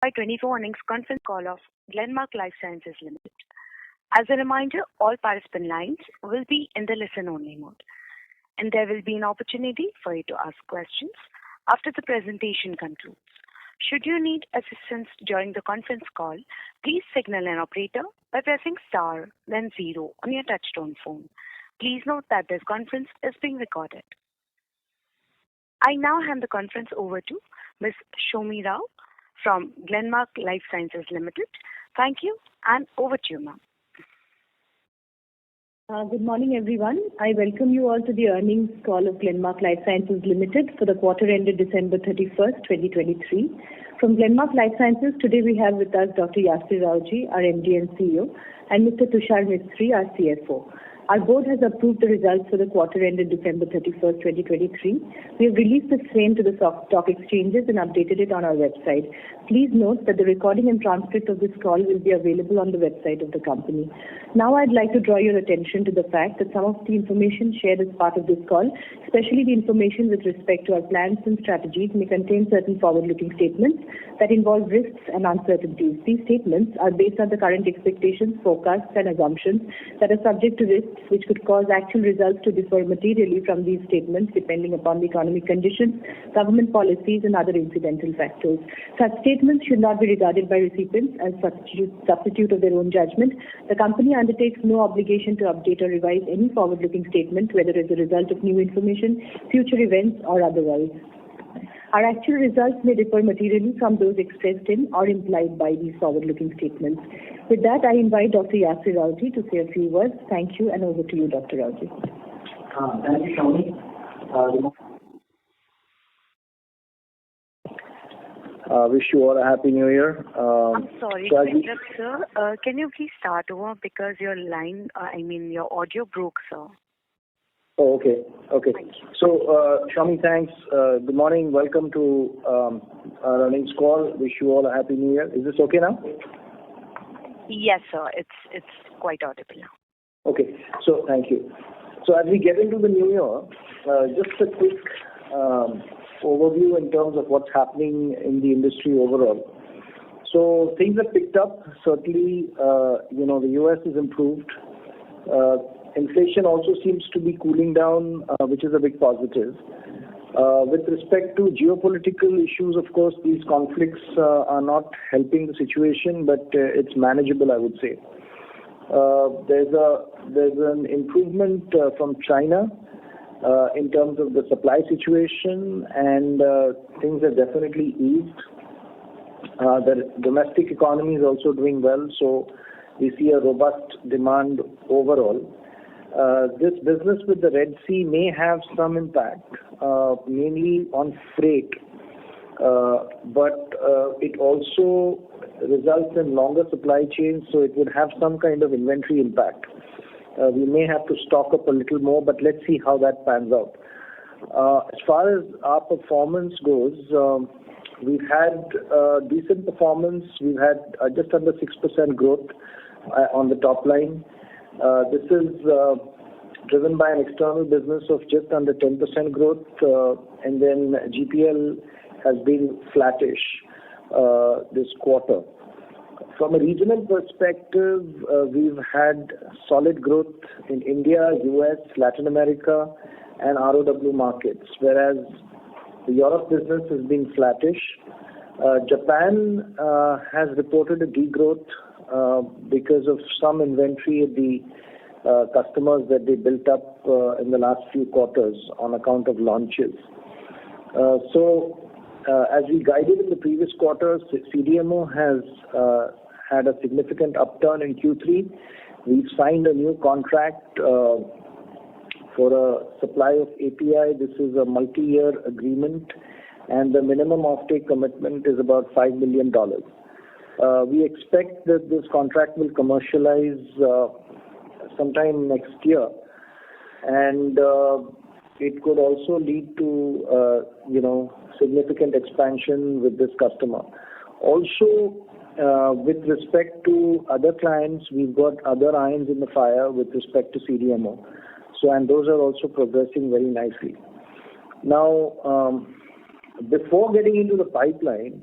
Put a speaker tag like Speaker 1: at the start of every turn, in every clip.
Speaker 1: Q3FY24 earnings conference call of Glenmark Life Sciences Limited. As a reminder, all participant lines will be in the listen-only mode, and there will be an opportunity for you to ask questions after the presentation concludes. Should you need assistance during the conference call, please signal an operator by pressing star, then 0 on your touchtone phone. Please note that this conference is being recorded. I now hand the conference over to Ms. Shomi Rao from Glenmark Life Sciences Limited. Thank you, and over to you, ma'am.
Speaker 2: Good morning, everyone. I welcome you all to the earnings call of Glenmark Life Sciences Limited for the quarter ended December 31st, 2023. From Glenmark Life Sciences, today we have with us Dr. Yasir Rawjee, our MD and CEO, and Mr. Tushar Mistry, our CFO. Our board has approved the results for the quarter ended December 31st, 2023. We have released the same to the stock exchanges and updated it on our website. Please note that the recording and transcript of this call will be available on the website of the company. Now I'd like to draw your attention to the fact that some of the information shared as part of this call, especially the information with respect to our plans and strategies, may contain certain forward-looking statements that involve risks and uncertainties. These statements are based on the current expectations, forecasts, and assumptions that are subject to risks which could cause actual results to differ materially from these statements depending upon the economic conditions, government policies, and other incidental factors. Such statements should not be regarded by recipients as substitute of their own judgment. The company undertakes no obligation to update or revise any forward-looking statement, whether as a result of new information, future events, or otherwise. Our actual results may differ materially from those expressed in or implied by these forward-looking statements. With that, I invite Dr. Yasir Rawjee to say a few words. Thank you, and over to you, Dr. Rawjee.
Speaker 3: Thank you, Shomi. Wish you all a happy New Year.
Speaker 1: I'm sorry to interrupt, sir. Can you please start over because your line, your audio broke, sir.
Speaker 3: Oh, okay. So, Shomi, thanks. Good morning. Welcome to our earnings call. Wish you all a happy New Year. Is this okay now?
Speaker 1: Yes, sir. It's quite audible now.
Speaker 3: Okay. So, thank you. So, as we get into the new year, just a quick overview in terms of what's happening in the industry overall. So, things have picked up. Certainly, the U.S. has improved. Inflation also seems to be cooling down, which is a big positive. With respect to geopolitical issues, of course, these conflicts are not helping the situation, but it's manageable, I would say. There's an improvement from China in terms of the supply situation, and things have definitely eased. The domestic economy is also doing well, so we see a robust demand overall. This business with the Red Sea may have some impact, mainly on freight, but it also results in longer supply chains, so it would have some kind of inventory impact. We may have to stock up a little more, but let's see how that pans out. As far as our performance goes, we've had decent performance. We've had just under 6% growth on the top line. This is driven by an external business of just under 10% growth, and then GPL has been flattish this quarter. From a regional perspective, we've had solid growth in India, US, Latin America, and ROW markets, whereas the Europe business has been flattish. Japan has reported a degrowth because of some inventory at the customers that they built up in the last few quarters on account of launches. As we guided in the previous quarters, CDMO has had a significant upturn in Q3. We've signed a new contract for a supply of API. This is a multi-year agreement, and the minimum offtake commitment is about $5 million. We expect that this contract will commercialize sometime next year, and it could also lead to significant expansion with this customer. Also, with respect to other clients, we've got other irons in the fire with respect to CDMO. And those are also progressing very nicely. Now, before getting into the pipeline,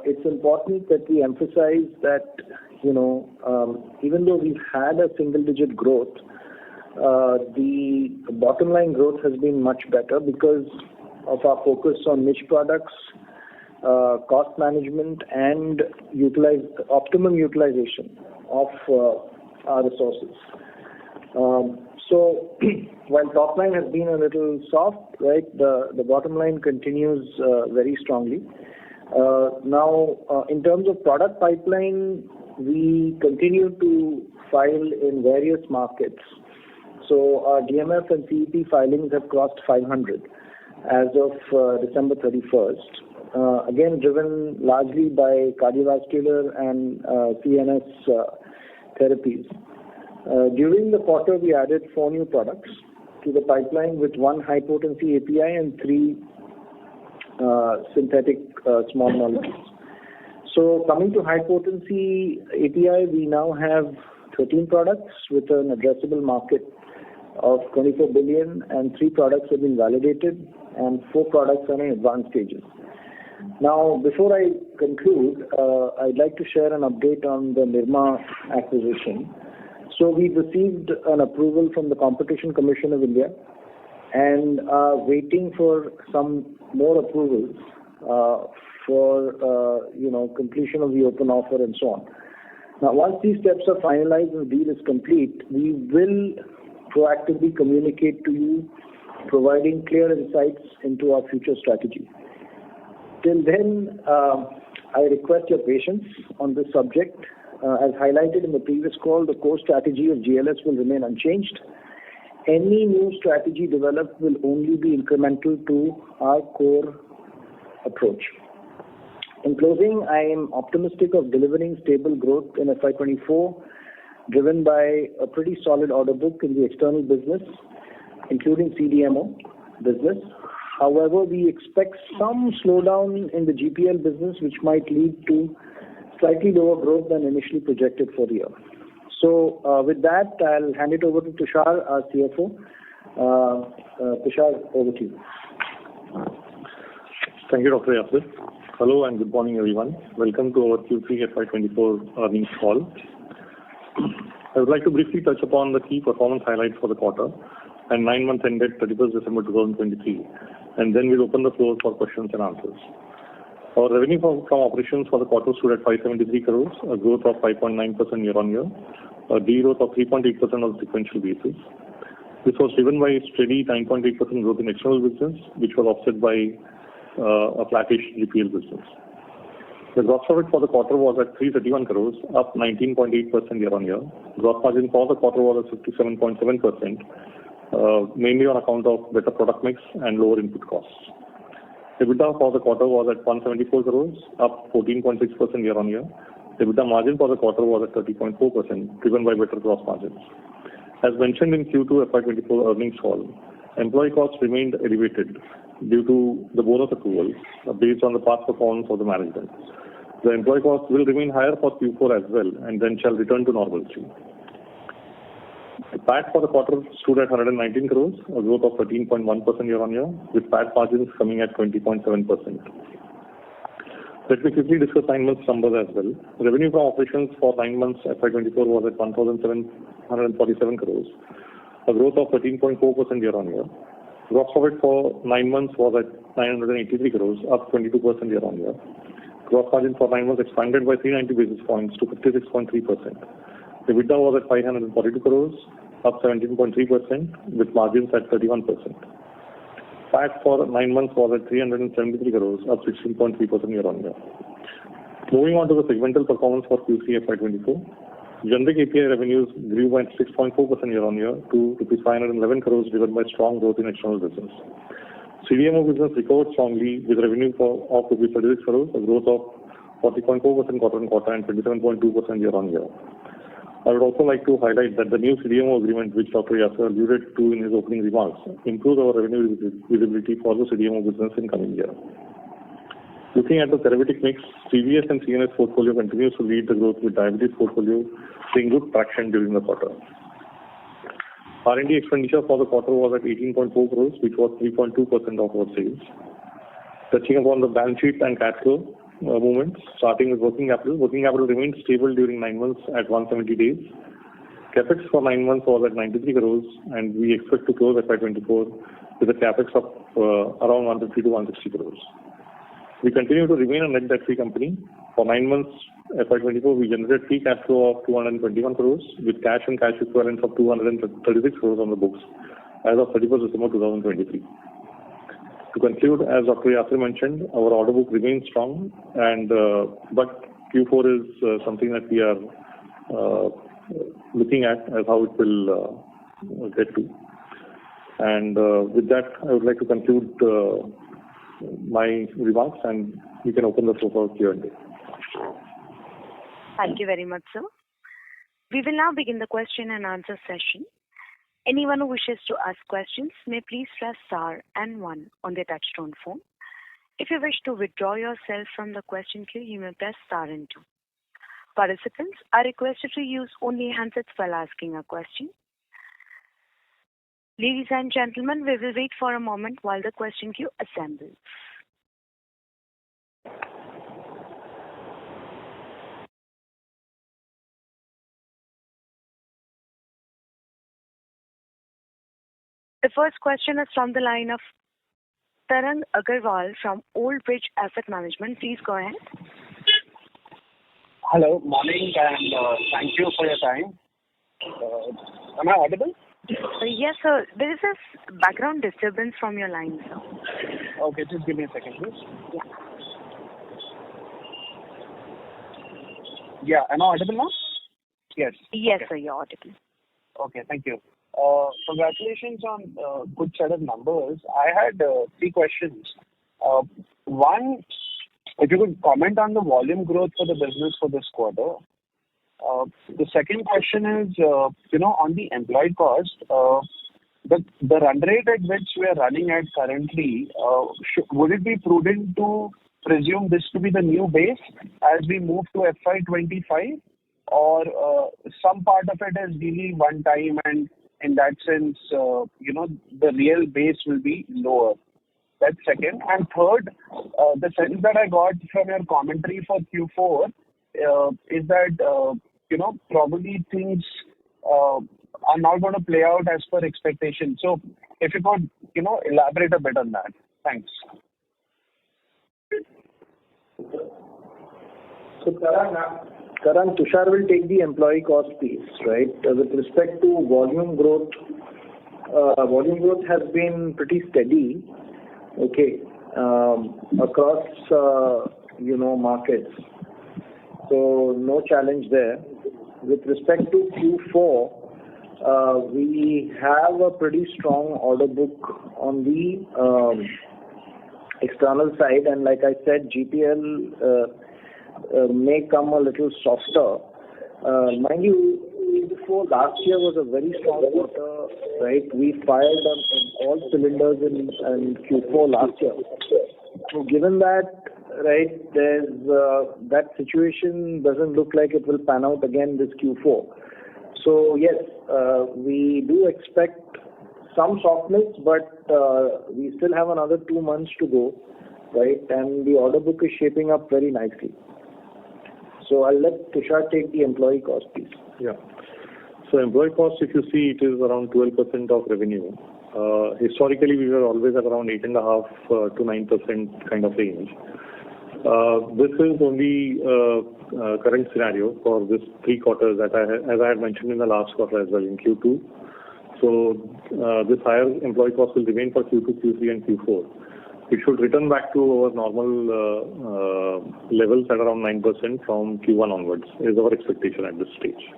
Speaker 3: it's important that we emphasize that, even though we've had a single-digit growth, the bottom line growth has been much better because of our focus on niche products, cost management, and optimum utilization of our resources. So while top line has been a little soft, right, the bottom line continues very strongly. Now, in terms of product pipeline, we continue to file in various markets. So our DMF and CEP filings have crossed 500 as of December 31st. Again, driven largely by cardiovascular and CNS therapies. During the quarter, we added 4 new products to the pipeline with 1 high-potency API and 3 synthetic small molecules. So coming to high-potency API, we now have 13 products with an addressable market of 24 billion, and 3 products have been validated, and 4 products are in advanced stages. Now, before I conclude, I'd like to share an update on the Nirma acquisition. So we've received an approval from the Competition Commission of India and are waiting for some more approvals for completion of the open offer and so on. Now, once these steps are finalized and the deal is complete, we will proactively communicate to you, providing clear insights into our future strategy. Till then, I request your patience on this subject. As highlighted in the previous call, the core strategy of GLS will remain unchanged. Any new strategy developed will only be incremental to our core approach. In closing, I am optimistic of delivering stable growth in FY24, driven by a pretty solid order book in the external business, including CDMO business. However, we expect some slowdown in the GPL business, which might lead to slightly lower growth than initially projected for the year. So, with that, I'll hand it over to Tushar, our CFO. Tushar, over to you.
Speaker 4: Thank you, Dr. Yasir. Hello and good morning, everyone. Welcome to our Q3FY24 earnings call. I would like to briefly touch upon the key performance highlights for the quarter and 9 months ended 31st December 2023, and then we'll open the floor for questions and answers. Our revenue from operations for the quarter stood at 573 crores, a growth of 5.9% year-on-year, a de-growth of 3.8% on a sequential basis. This was driven by a steady 9.8% growth in external business, which was offset by a flattish GPL business. The gross profit for the quarter was at 331 crores, up 19.8% year-on-year. Gross margin for the quarter was at 57.7%, mainly on account of better product mix and lower input costs. EBITDA for the quarter was at 174 crores, up 14.6% year-on-year. EBITDA margin for the quarter was at 30.4%, driven by better gross margins. As mentioned in Q2 FY24 earnings call, employee costs remained elevated due to the bonus accruals based on the past performance of the management. The employee costs will remain higher for Q4 as well, and then shall return to normalcy. The PAT for the quarter stood at 119 crores, a growth of 13.1% year-on-year, with PAT margins coming at 20.7%. Let me quickly discuss 9 months numbers as well. Revenue from operations for 9 months FY24 was at 1,747 crores, a growth of 13.4% year-on-year. Gross profit for 9 months was at 983 crores, up 22% year-on-year. Gross margin for 9 months expanded by 390 basis points to 56.3%. EBITDA was at 542 crores, up 17.3%, with margins at 31%. PAT for 9 months was at 373 crores, up 16.3% year-on-year. Moving on to the segmental performance for Q3 FY24. Generic API revenues grew by 6.4% year-on-year to rupees 511 crores, driven by strong growth in external business. CDMO business recovered strongly with revenue of rupees 36 crores, a growth of 40.4% quarter-on-quarter and 27.2% year-on-year. I would also like to highlight that the new CDMO agreement, which Dr. Yasir alluded to in his opening remarks, improves our revenue visibility for the CDMO business in coming year. Looking at the therapeutic mix, CVS and CNS portfolio continues to lead the growth, with diabetes portfolio seeing good traction during the quarter. R&D expenditure for the quarter was at 18.4 crores, which was 3.2% of our sales. Touching upon the balance sheet and cash flow, movements, starting with working capital. Working capital remained stable during 9 months at 170 days. CapEx for 9 months was at 93 crores, and we expect to close FY24 with a CapEx of around 150 to 160 crores. We continue to remain a net debt-free company. For 9 months FY24, we generated free cash flow of 221 crores with cash and cash equivalents of 236 crores on the books as of 31st December 2023. To conclude, as Dr. Yasir mentioned, our order book remains strong, and but Q4 is something that we are looking at as how it will get to. And with that, I would like to conclude my remarks, and we can open the floor for Q&A.
Speaker 1: Thank you very much, sir. We will now begin the question and answer session. Anyone who wishes to ask questions may please press star and 1 on their touchtone phone. If you wish to withdraw yourself from the question queue, you may press star and 2. Participants are requested to use only handsets while asking a question. Ladies and gentlemen, we will wait for a moment while the question queue assembles. The first question is from the line of Tarang Agarwal from Old Bridge Asset Management. Please go ahead.
Speaker 5: Hello, morning, and thank you for your time. Am I audible?
Speaker 1: Yes, sir. There is a background disturbance from your line, sir.
Speaker 5: Okay, just give me a second, please.
Speaker 1: Yeah.
Speaker 5: Yeah, am I audible now? Yes.
Speaker 1: Yes,
Speaker 5: okay.
Speaker 1: sir, you're audible.
Speaker 5: Okay, thank you. Congratulations on good set of numbers. I had 3 questions. One, if you could comment on the volume growth for the business for this quarter. The second question is, on the employee cost, the run rate at which we are running at currently, would it be prudent to presume this to be the new base as we move to FY25? Or some part of it is really one time, and in that sense, the real base will be lower. That's second. And third, the sense that I got from your commentary for Q4 is that, probably things are not going to play out as per expectation. So if you could, elaborate a bit on that. Thanks.
Speaker 3: So Karan, Tushar will take the employee cost piece, right? With respect to volume growth has been pretty steady, okay, across, markets. So no challenge there. With respect to Q4, we have a pretty strong order book on the external side, and like I said, GPL may come a little softer. Mind you, Q4 last year was a very strong quarter, right? We fired on all cylinders in Q4 last year. So given that, right, there's that situation doesn't look like it will pan out again this Q4. So yes, we do expect some softness, but we still have another 2 months to go, right? And the order book is shaping up very nicely. So I'll let Tushar take the employee cost piece.
Speaker 4: Yeah. So employee cost, if you see, it is around 12% of revenue. Historically, we were always at around 8.5% to 9% kind of range. This is only current scenario for this 3 quarters as I had mentioned in the last quarter as well in Q2. So this higher employee cost will remain for Q2, Q3, and Q4. It should return back to our normal levels at around 9% from Q1 onwards is our expectation at this stage.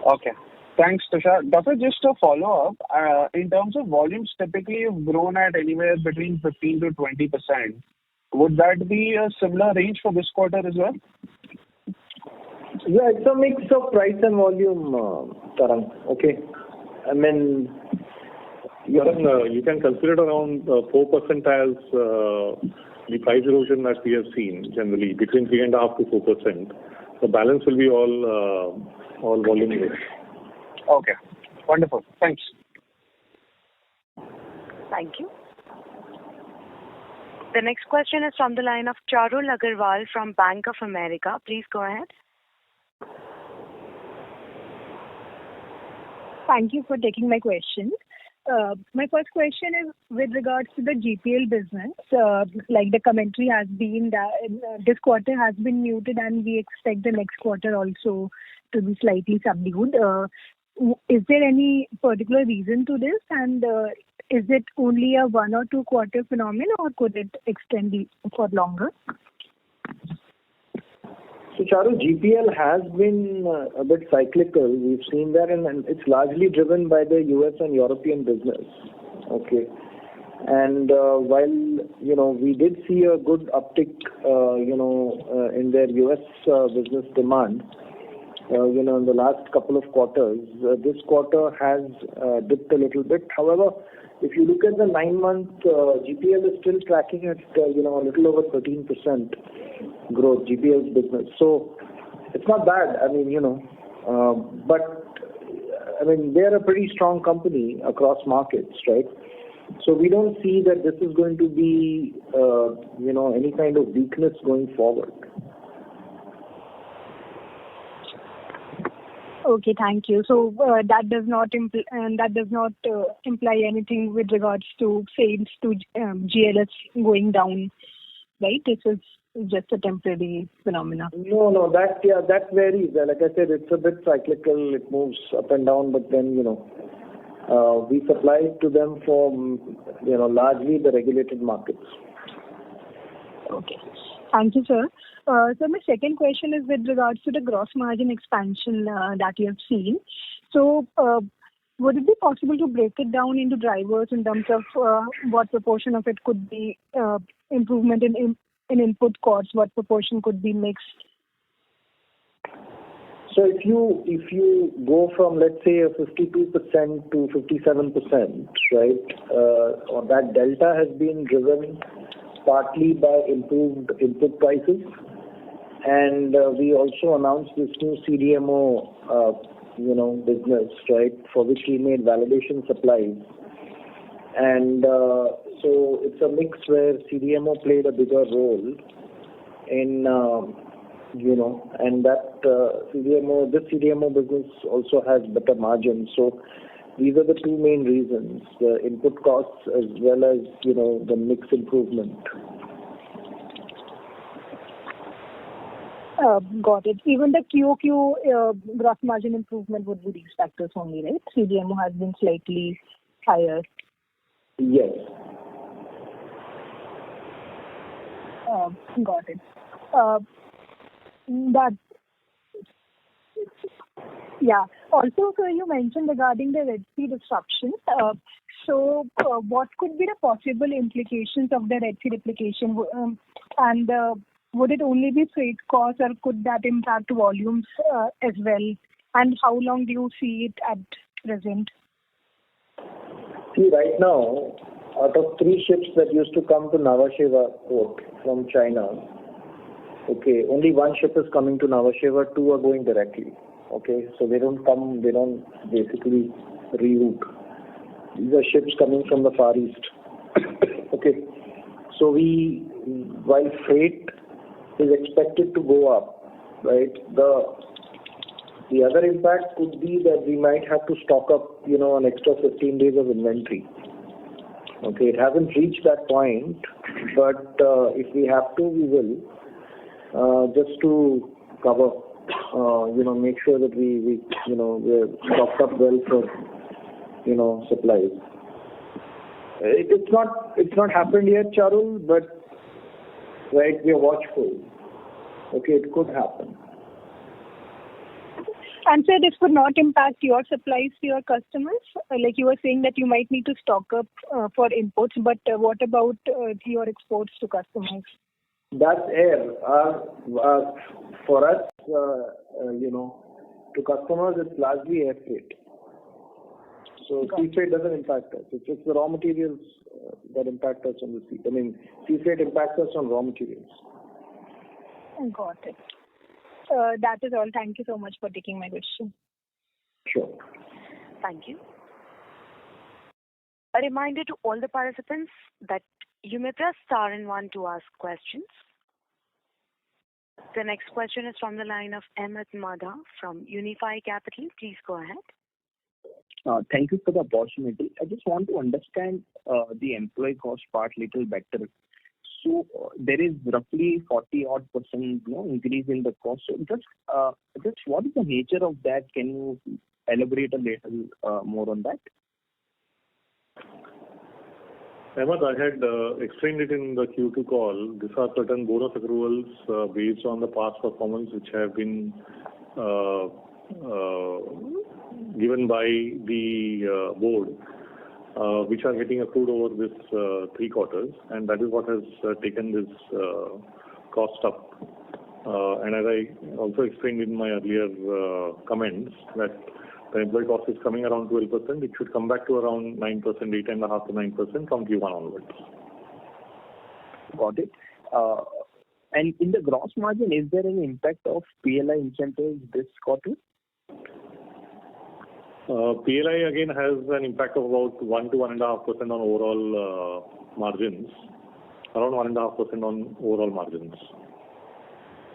Speaker 5: Okay. Thanks, Tushar. Doctor, just a follow-up. In terms of volumes, typically you've grown at anywhere between 15 to 20%. Would that be a similar range for this quarter as well?
Speaker 3: Yeah, it's a mix of price and volume, Tarang. Okay. I mean,
Speaker 4: you can consider around 4% as the price erosion that we have seen generally between 3.5% to 4%. The balance will be all volume growth.
Speaker 5: Okay. Wonderful. Thanks.
Speaker 1: Thank you. The next question is from the line of Charul Agarwal from Bank of America. Please go ahead.
Speaker 6: Thank you for taking my question. My first question is with regards to the GPL business. Like the commentary has been that this quarter has been muted and we expect the next quarter also to be slightly subdued. Is there any particular reason to this, and is it only a 1 or 2 quarter phenomenon, or could it extend for longer?
Speaker 3: So, Charu, GPL has been a bit cyclical. We've seen that, and it's largely driven by the US and European business. Okay. And while, we did see a good uptick, in their US business demand, in the last couple of quarters, this quarter has dipped a little bit. However, if you look at the 9-month, GPL is still tracking at, a little over 13% growth, GPL's business. So it's not bad. But they're a pretty strong company across markets, right? So we don't see that this is going to be, any kind of weakness going forward.
Speaker 6: Okay, thank you. So that does not imply anything with regards to sales to GLS going down, right? This is just a temporary phenomenon.
Speaker 3: No, that varies. Like I said, it's a bit cyclical. It moves up and down, but then we supply to them from largely the regulated markets.
Speaker 6: Okay. Thank you, sir. So my second question is with regards to the gross margin expansion that you have seen. So would it be possible to break it down into drivers in terms of what proportion of it could be improvement in input costs, what proportion could be mixed?
Speaker 3: So if you go from, let's say, a 52% to 57%, right, or that delta has been driven partly by improved input prices, and we also announced this new CDMO, business, right, for which we made validation supplies, and so it's a mix where CDMO played a bigger role in, and that this CDMO business also has better margins. So these are the two main reasons: the input costs as well as the mix improvement.
Speaker 6: Got it. Even the QOQ gross margin improvement would be these factors only, right? CDMO has been slightly higher.
Speaker 3: Yes.
Speaker 6: Got it. Also, sir, you mentioned regarding the Red Sea disruption. So, what could be the possible implications of the Red Sea replication? And would it only be freight costs, or could that impact volumes as well? And how long do you see it at present?
Speaker 3: See, right now, out of 3 ships that used to come to Nhava Sheva port from China, okay, only 1 ship is coming to Nhava Sheva, 2 are going directly. Okay, so they don't basically reroute. These are ships coming from the Far East. Okay, so while freight is expected to go up, right, the other impact could be that we might have to stock up, an extra 15 days of inventory. Okay, it hasn't reached that point, but if we have to, we will, just to cover, make sure that we're stocked up well for, supplies. It's not happened yet, Charul, but right, we are watchful. Okay, it could happen.
Speaker 6: And so this would not impact your supplies to your customers? Like you were saying that you might need to stock up for imports, but what about your exports to customers?
Speaker 3: That's air. For us, to customers, it's largely air freight. So sea freight doesn't impact us. It's just the raw materials that impact us on the sea. Sea freight impacts us on raw materials.
Speaker 6: Got it. That is all. Thank you so much for taking my question.
Speaker 3: Sure.
Speaker 1: Thank you. A reminder to all the participants that You may press star and one to ask questions. The next question is from the line of Ahmed Madha from Unifi Capital. Please go ahead.
Speaker 7: Thank you for the opportunity. I just want to understand the employee cost part little better. So there is roughly 40-odd% increase in the cost. So just what is the nature of that? Can you elaborate a little more on that?
Speaker 4: Ahmed, I had explained it in the Q2 call. These are certain bonus accruals based on the past performance which have been given by the board, which are getting accrued over this 3 quarters, and that is what has taken this cost up. And as I also explained in my earlier comments, that the employee cost is coming around 12%. It should come back to around 9%, 8.5% to 9% from Q1 onwards.
Speaker 7: Got it. And in the gross margin, is there any impact of PLI incentives this quarter?
Speaker 4: PLI again has an impact of about 1 to 1.5% on overall margins. Around 1.5% on overall margins.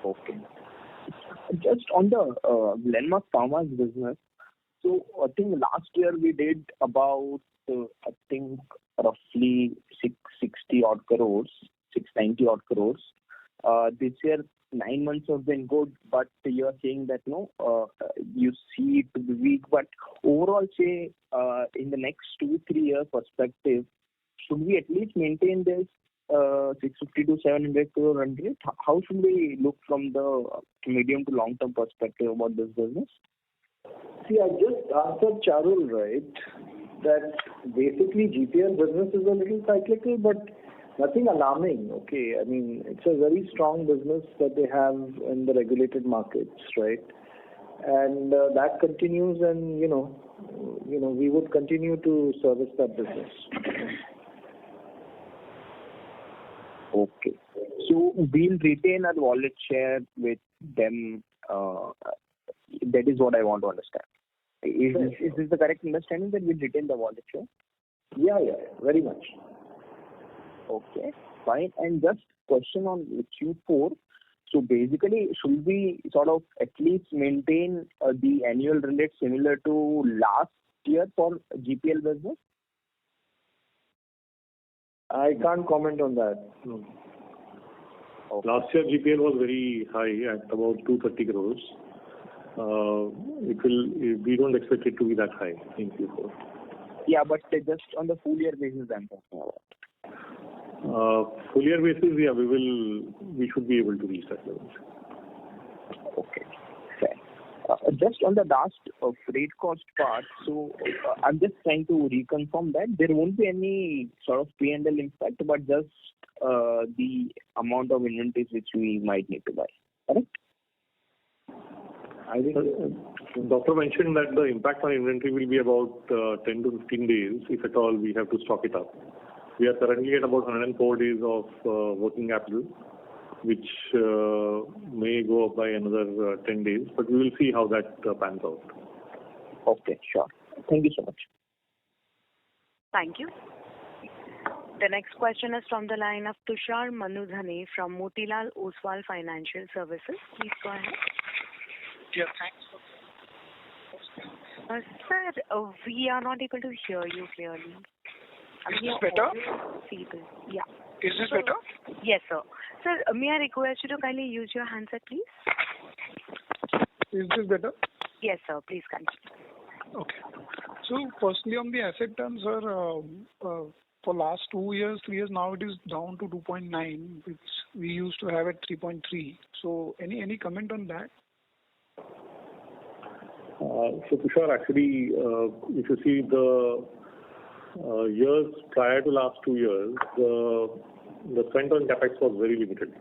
Speaker 7: Okay. Just on the Glenmark Pharma's business, so I think last year we did about, roughly 660 odd crores, 690 odd crores. This year, 9 months have been good, but you are saying that you see it to be weak. But overall, say, in the next 2-3 year perspective, should we at least maintain this 650 to 700 crore run rate? How should we look from the medium to long term perspective about this business?
Speaker 3: See, I just answered Charul, right, that basically GPL business is a little cyclical, but nothing alarming, okay? I mean, it's a very strong business that they have in the regulated markets, right? And that continues, and we would continue to service that business.
Speaker 7: Okay. So we'll retain our wallet share with them. That is what I want to understand. Is this the correct understanding, that we'll retain the wallet share?
Speaker 3: Yeah, very much.
Speaker 7: Okay, fine. And just question on Q4. So basically, should we sort of at least maintain the annual run rate similar to last year for GPL business?
Speaker 3: I can't comment on that.
Speaker 4: No. Okay. Last year GPL was very high at about 230 crores. We don't expect it to be that high in Q4.
Speaker 7: Yeah, but just on the full year basis I'm talking about.
Speaker 4: Full year basis, yeah, we should be able to reach that level.
Speaker 7: Okay, fair. Just on the last freight cost part, so I'm just trying to reconfirm that there won't be any sort of P&L impact, but just the amount of inventories which we might need to buy. Correct?
Speaker 4: I think the doctor mentioned that the impact on inventory will be about 10 to 15 days, if at all we have to stock it up. We are currently at about 104 days of working capital, which may go up by another 10 days, but we will see how that pans out.
Speaker 7: Okay, sure. Thank you so much.
Speaker 1: Thank you. The next question is from the line of Tushar Manudhane from Motilal Oswal Financial Services. Please go ahead.
Speaker 8: Yeah, thanks.
Speaker 1: Sir, we are not able to hear you clearly.
Speaker 8: Is this better?
Speaker 1: Yeah.
Speaker 8: Is this better?
Speaker 1: Yes, sir. Sir, may I request you to kindly use your handset, please?
Speaker 8: Is this better?
Speaker 1: Yes, sir. Please continue.
Speaker 8: Okay. So, firstly, on the asset terms, sir, for last 2 years, 3 years, now it is down to 2.9, which we used to have at 3.3. So, any comment on that?
Speaker 4: So, Tushar, actually, if you see the years prior to last 2 years, the spend on capex was very limited.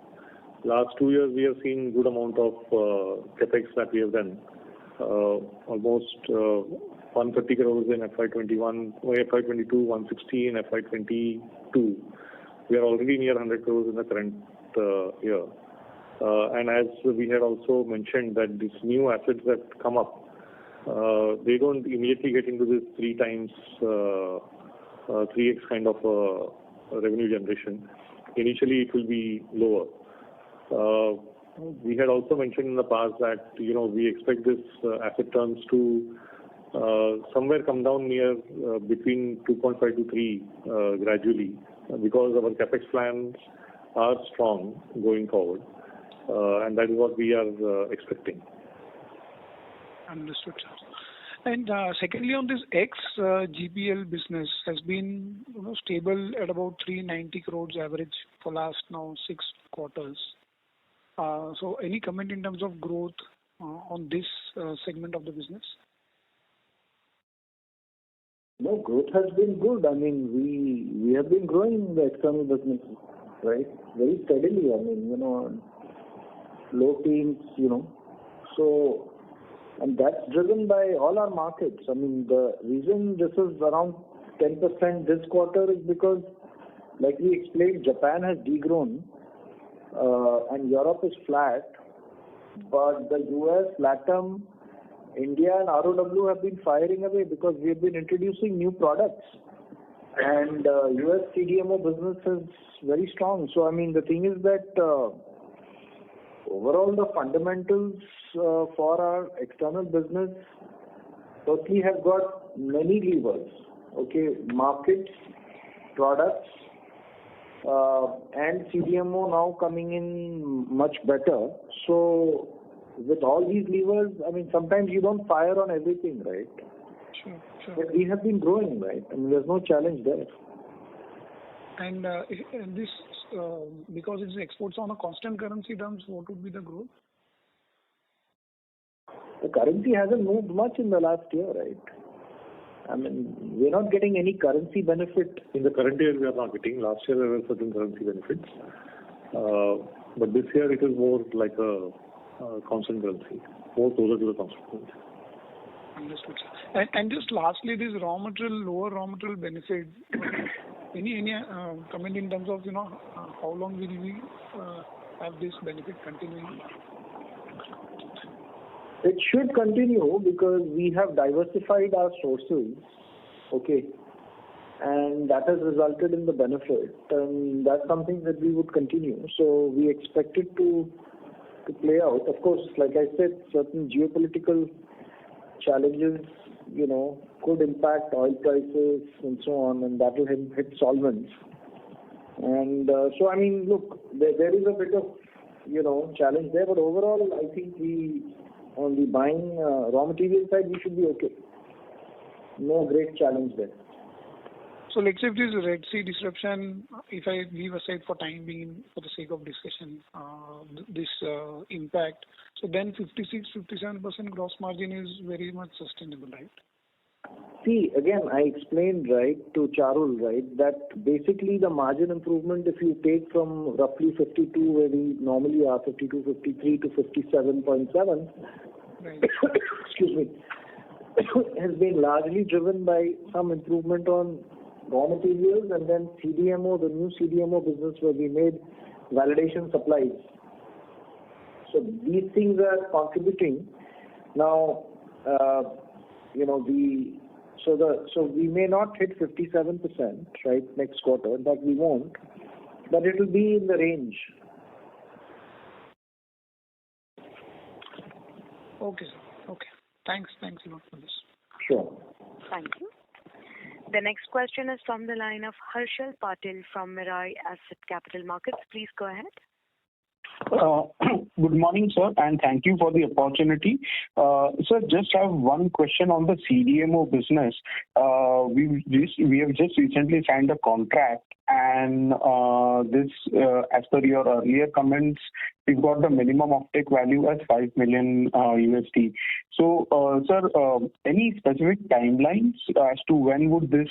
Speaker 4: Last 2 years, we have seen good amount of capex that we have done. Almost 130 crores in FY21, FY22, 160 in FY22. We are already near 100 crores in the current year. And as we had also mentioned, that these new assets that come up, they don't immediately get into this 3x kind of revenue generation. Initially, it will be lower. We had also mentioned in the past that, we expect this asset turns to somewhere come down near between 2.5 to 3 gradually, because our capex plans are strong going forward, and that is what we are expecting.
Speaker 8: Understood, sir. And secondly, on this GPL business has been stable at about 390 crores average for last now 6 quarters. So any comment in terms of growth on this segment of the business?
Speaker 3: No, growth has been good. I mean, we have been growing the external business, right, very steadily. I mean, low teens, so. And that's driven by all our markets. I mean, the reason this is around 10% this quarter is because, like we explained, Japan has degrown and Europe is flat. But the US, LATAM, India and ROW have been firing away because we have been introducing new products. And US CDMO business is very strong. So, I mean, the thing is that overall the fundamentals for our external business firstly have got many levers, markets, products, and CDMO now coming in much better. So with all these levers, I mean, sometimes you don't fire on everything, right?
Speaker 8: Sure.
Speaker 3: But we have been growing, right? I mean, there's no challenge there.
Speaker 8: And this, because it's exports on a constant currency terms, what would be the growth?
Speaker 3: The currency hasn't moved much in the last year, right? I mean, we're not getting any currency benefit.
Speaker 4: In the current year, we are not getting. Last year, there were certain currency benefits. But this year, it is more like a constant currency, more closer to the constant currency.
Speaker 8: Understood, sir. And just lastly, this lower raw material benefit, any comment in terms of, how long will we have this benefit continuing?
Speaker 3: It should continue because we have diversified our sources, and that has resulted in the benefit, and that's something that we would continue. So we expect it to play out. Of course, like I said, certain geopolitical challenges, could impact oil prices and so on, and that will hit solvents. And so, I mean, look, there is a bit of, challenge there, but overall, I think on the buying raw material side, we should be okay. No great challenge there.
Speaker 8: So let's say if this Red Sea disruption, if I leave aside for time being, for the sake of discussion, this impact, so then 56-57% gross margin is very much sustainable, right?
Speaker 3: See, again, I explained, right, to Charul, right, that basically the margin improvement, if you take from roughly 52, where we normally are 52, 53 to 57.7,
Speaker 8: right.
Speaker 3: Excuse me, has been largely driven by some improvement on raw materials and then CDMO, the new CDMO business where we made validation supplies. So these things are contributing. Now, so we may not hit 57%, right, next quarter, but we won't. But it will be in the range.
Speaker 8: Okay, sir. Okay. Thanks a lot for this.
Speaker 3: Sure.
Speaker 1: Thank you. The next question is from the line of Harshal Patil from Mirae Asset Capital Markets. Please go ahead.
Speaker 9: Good morning, sir, and thank you for the opportunity. Sir, just have one question on the CDMO business. We have just recently signed a contract, and this, as per your earlier comments, we've got the minimum offtake value as $5 million USD. So, sir, any specific timelines as to when would this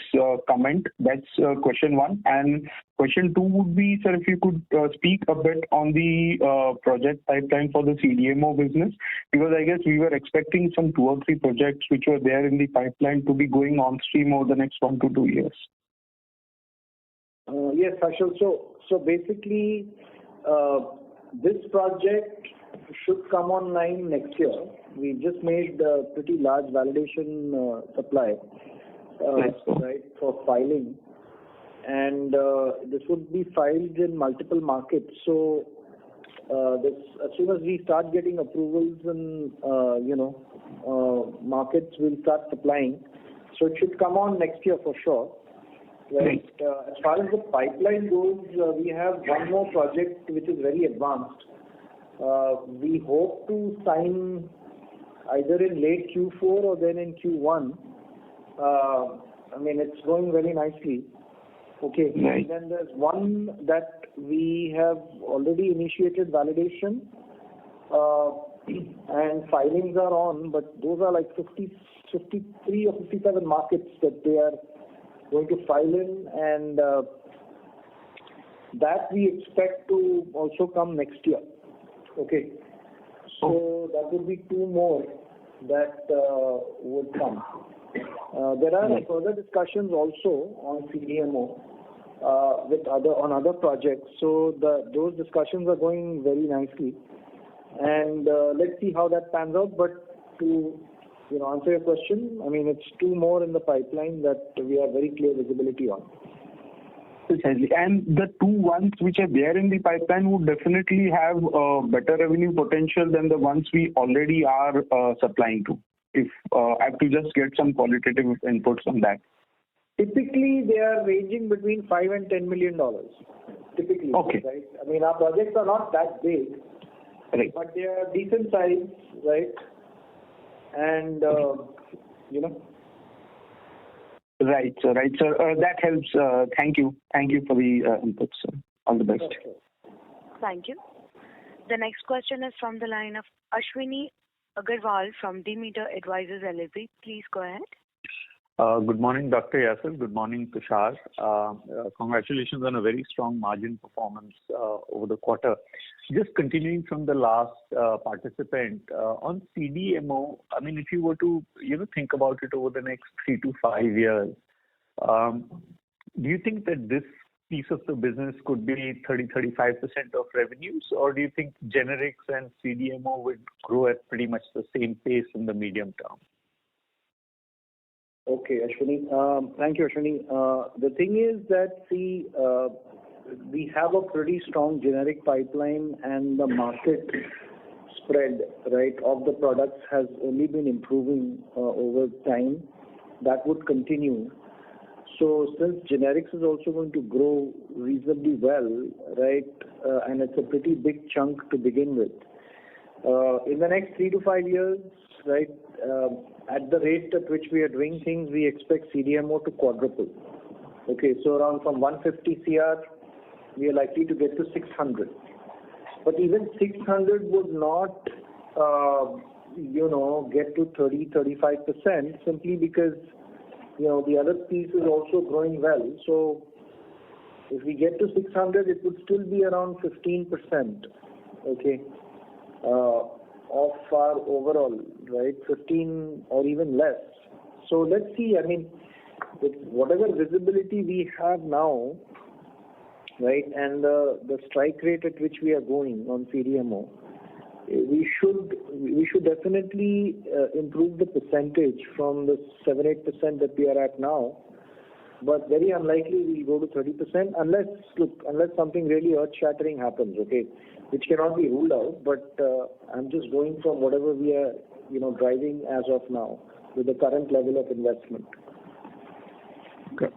Speaker 9: comment? That's question one. And question two would be, sir, if you could speak a bit on the project pipeline for the CDMO business, because I guess we were expecting some 2 or 3 projects which were there in the pipeline to be going on stream over the next 1 to 2 years.
Speaker 3: Yes, Harshal. So basically, this project should come online next year. We just made a pretty large validation supply, right, for filing. and this would be filed in multiple markets. So as soon as we start getting approvals in markets, we'll start supplying. So it should come on next year for sure. Right. As far as the pipeline goes, we have one more project which is very advanced. We hope to sign either in late Q4 or then in Q1. It's going very nicely. Okay. Right. And then there's one that we have already initiated validation and filings are on, but those are like 53 or 57 markets that they are going to file in, and that we expect to also come next year. Okay. So that would be two more that would come. There are further discussions also on CDMO on other projects. So those discussions are going very nicely, and let's see how that pans out. But to answer your question, it's two more in the pipeline that we have very clear visibility on.
Speaker 9: Precisely. And the two ones which are there in the pipeline would definitely have better revenue potential than the ones we already are supplying to. If I have to just get some qualitative inputs on that.
Speaker 3: Typically, they are ranging between $5 and $10 million. Typically,
Speaker 9: okay.
Speaker 3: Right? Our projects are not that big,
Speaker 9: right,
Speaker 3: but they are decent size, right? And
Speaker 9: Right, sir. That helps. Thank you for the input, sir. All the best.
Speaker 3: Okay.
Speaker 1: Thank you. The next question is from the line of Ashwini Agarwal from Demeter Advisors LLP. Please go ahead.
Speaker 10: Good morning, Dr. Yasir. Good morning, Tushar. Congratulations on a very strong margin performance over the quarter. Just continuing from the last participant, on CDMO, if you were to think about it over the next 3 to 5 years, do you think that this piece of the business could be 30-35% of revenues, or do you think generics and CDMO would grow at pretty much the same pace in the medium term?
Speaker 3: Okay, Ashwini. Thank you, Ashwini. The thing is that, we have a pretty strong generic pipeline, and the market spread, right, of the products has only been improving over time. That would continue. So since generics is also going to grow reasonably well, right, and it's a pretty big chunk to begin with, in the next 3 to 5 years, right, at the rate at which we are doing things, we expect CDMO to quadruple. Okay, so around from 150 CR, we are likely to get to 600. But even 600 would not, get to 30-35% simply because, the other piece is also growing well. So if we get to 600, it would still be around 15%. Okay. Of our overall, right, 15 or even less. So let's see, with whatever visibility we have now, right, and the strike rate at which we are going on CDMO, we should definitely improve the percentage from the 7-8% that we are at now. But very unlikely we'll go to 30% unless something really earth-shattering happens, okay, which cannot be ruled out. But I'm just going from whatever we are, driving as of now with the current level of investment.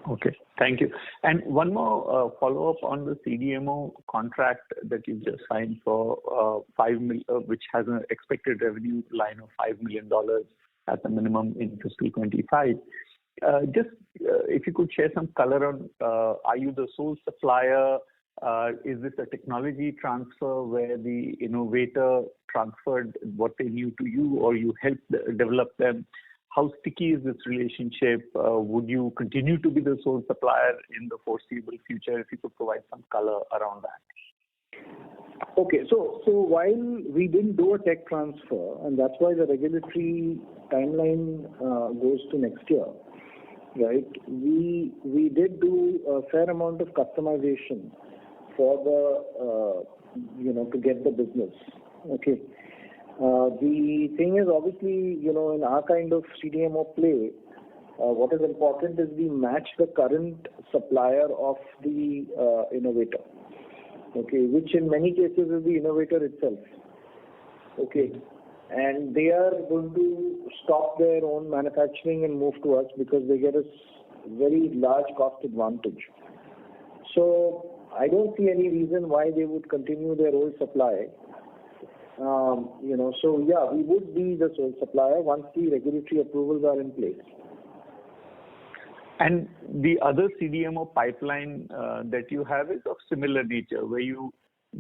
Speaker 10: Okay. Thank you. And one more follow-up on the CDMO contract that you just signed for $5 million, which has an expected revenue line of $5 million at the minimum in fiscal 25. Just if you could share some color on, are you the sole supplier? Is this a technology transfer where the innovator transferred what they knew to you, or you helped develop them? How sticky is this relationship? Would you continue to be the sole supplier in the foreseeable future? If you could provide some color around that.
Speaker 3: Okay, so while we didn't do a tech transfer, and that's why the regulatory timeline goes to next year, right? We did do a fair amount of customization for the to get the business. Okay. The thing is, obviously, in our kind of CDMO play, What is important is we match the current supplier of the innovator, okay, which in many cases is the innovator itself, okay, and they are going to stop their own manufacturing and move to us because they get a very large cost advantage. So I don't see any reason why they would continue their old supply. So yeah, we would be the sole supplier once the regulatory approvals are in place.
Speaker 10: And the other CDMO pipeline that you have is of similar nature, where you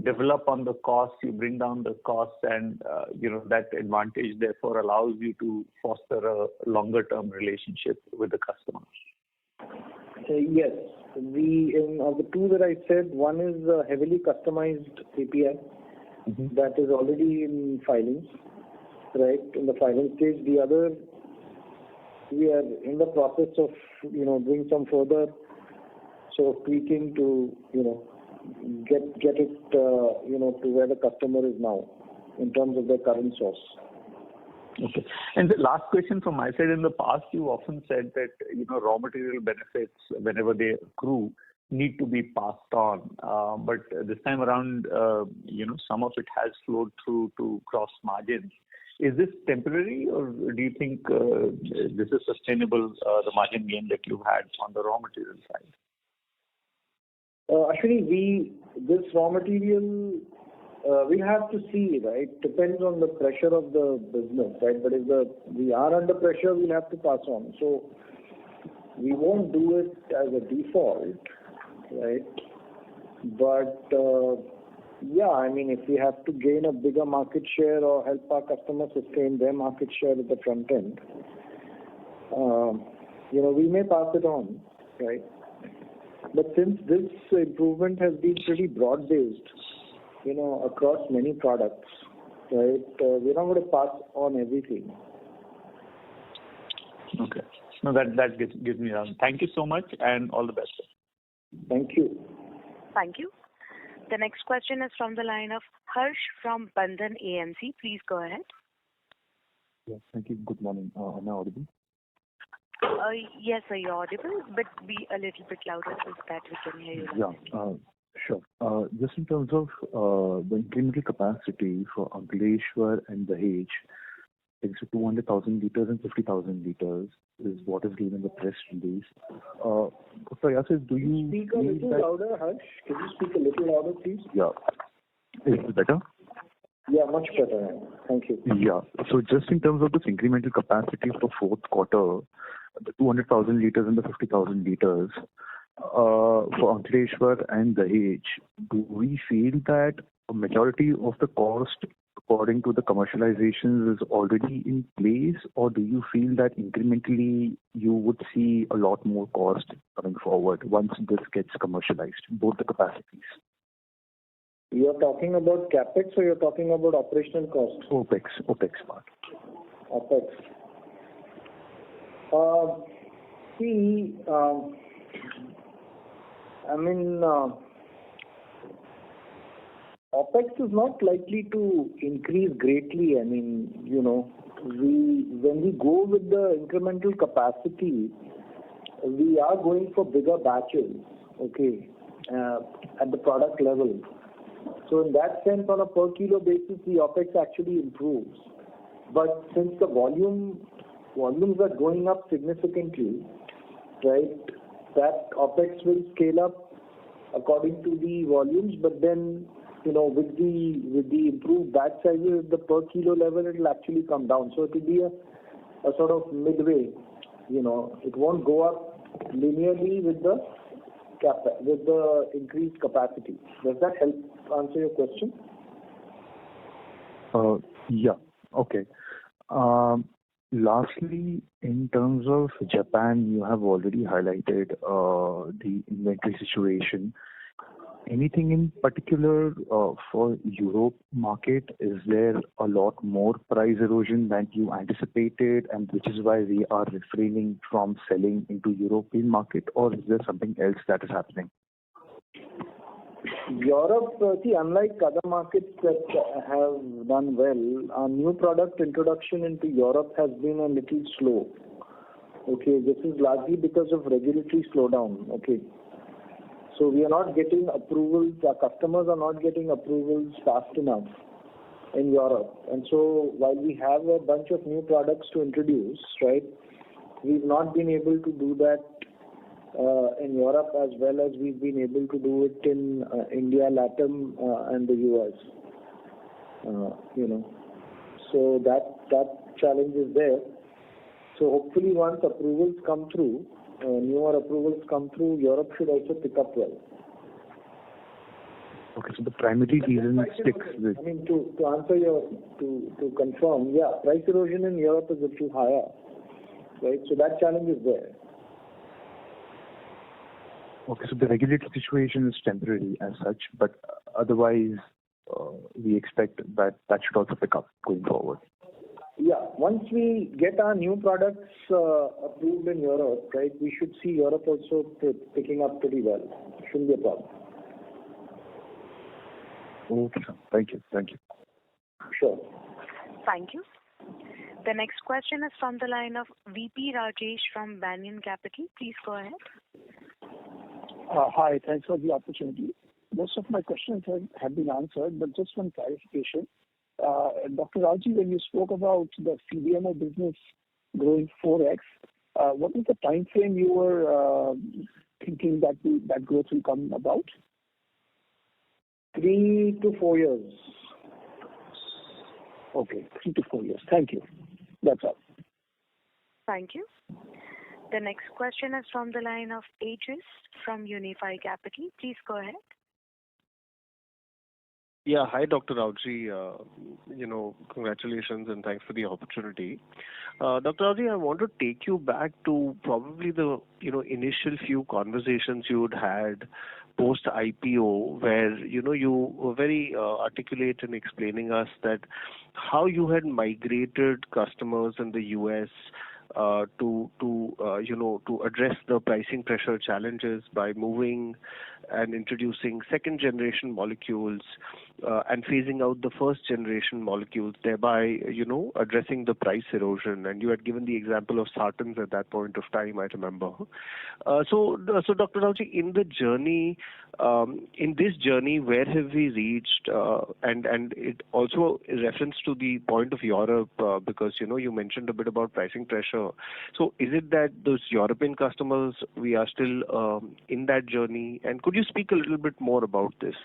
Speaker 10: develop on the cost, you bring down the costs, and that advantage therefore allows you to foster a longer-term relationship with the customer.
Speaker 3: Yes. The two that I said, one is a heavily customized API that is already in filings, right, in the filing stage. The other, we are in the process of, doing some further sort of tweaking to, get it, to where the customer is now in terms of their current source.
Speaker 10: Okay. And the last question from my side, in the past, you often said that, raw material benefits, whenever they accrue, need to be passed on. But this time around, some of it has flowed through to gross margins. Is this temporary, or do you think this is sustainable, the margin gain that you had on the raw material side?
Speaker 3: Actually, this raw material, we have to see, right? Depends on the pressure of the business, right? But if we are under pressure, we'll have to pass on. So we won't do it as a default, right? But if we have to gain a bigger market share or help our customers sustain their market share at the front end, we may pass it on, right? But since this improvement has been pretty broad-based, across many products, right, we're not going to pass on everything.
Speaker 10: Okay. No, that gives me around. Thank you so much, and all the best.
Speaker 3: Thank you.
Speaker 1: Thank you. The next question is from the line of Harsh from Bandhan AMC. Please go ahead.
Speaker 11: Yes, thank you. Good morning. Am I audible?
Speaker 1: Yes, sir, you're audible, but be a little bit louder so that we can hear you.
Speaker 11: Yeah, sure. Just in terms of the incremental capacity for Ankleshwar and Dahej, it's 200,000 liters and 50,000 liters is what is given in the press release. Dr. Yasir, do you
Speaker 3: speak a little louder, Harsh? Can you speak a little louder, please?
Speaker 11: Yeah. Is it better?
Speaker 3: Yeah, much better. Thank you.
Speaker 11: Yeah. So just in terms of this incremental capacity for fourth quarter, the 200,000 liters and the 50,000 liters, for Ankleshwar and Dahej, do we feel that a majority of the cost according to the commercializations is already in place, or do you feel that incrementally you would see a lot more cost coming forward once this gets commercialized, both the capacities?
Speaker 3: You're talking about capex or you're talking about operational costs?
Speaker 11: OPEX part.
Speaker 3: OPEX. OPEX is not likely to increase greatly. When we go with the incremental capacity, we are going for bigger batches, okay, at the product level. So in that sense, on a per kilo basis, the OPEX actually improves. But since the volumes are going up significantly, right, that OPEX will scale up according to the volumes. But then, with the improved batch sizes, the per kilo level, it will actually come down. So it will be a sort of midway. It won't go up linearly with the increased capacity. Does that help answer your question?
Speaker 11: Yeah. Okay. Lastly, in terms of Japan, you have already highlighted the inventory situation. Anything in particular for Europe market? Is there a lot more price erosion than you anticipated, and which is why we are refraining from selling into European market, or is there something else that is happening?
Speaker 3: Europe, unlike other markets that have done well, our new product introduction into Europe has been a little slow. Okay, this is largely because of regulatory slowdown. Okay. So we are not getting approvals, our customers are not getting approvals fast enough in Europe. And so while we have a bunch of new products to introduce, right, we've not been able to do that in Europe as well as we've been able to do it in India, LATAM, and the US. So that challenge is there. So hopefully once approvals come through, newer approvals come through, Europe should also pick up well.
Speaker 11: Okay, so the primary reason sticks with...
Speaker 3: I mean, to answer to confirm, yeah, price erosion in Europe is a little higher, right? So that challenge is there.
Speaker 11: Okay, so the regulatory situation is temporary as such, but otherwise we expect that should also pick up going forward.
Speaker 3: Yeah, once we get our new products approved in Europe, right, we should see Europe also picking up pretty well. Shouldn't be a problem.
Speaker 11: Okay, sir. Thank you.
Speaker 3: Sure.
Speaker 1: Thank you. The next question is from the line of VP Rajesh from Banyan Capital. Please go ahead.
Speaker 12: Hi, thanks for the opportunity. Most of my questions have been answered, but just one clarification. Dr. Raji, when you spoke about the CDMO business growing 4x, what is the time frame you were thinking that growth will come about?
Speaker 3: 3 to 4 years.
Speaker 12: Okay, 3 to 4 years. Thank you. That's all.
Speaker 1: Thank you. The next question is from the line of Aegis from Unifi Capital. Please go ahead.
Speaker 13: Yeah, hi, Dr. Raoji. Congratulations and thanks for the opportunity. Dr. Raoji, I want to take you back to probably the initial few conversations you had post IPO, where you were very articulate in explaining us that how you had migrated customers in the US to address the pricing pressure challenges by moving and introducing second generation molecules and phasing out the first generation molecules, thereby addressing the price erosion. And you had given the example of sartans at that point of time, I remember. So Dr. Raoji, in this journey, where have we reached? And it also reference to the point of Europe, because you mentioned a bit about pricing pressure. So is it that those European customers, we are still in that journey? And could you speak a little bit more about this?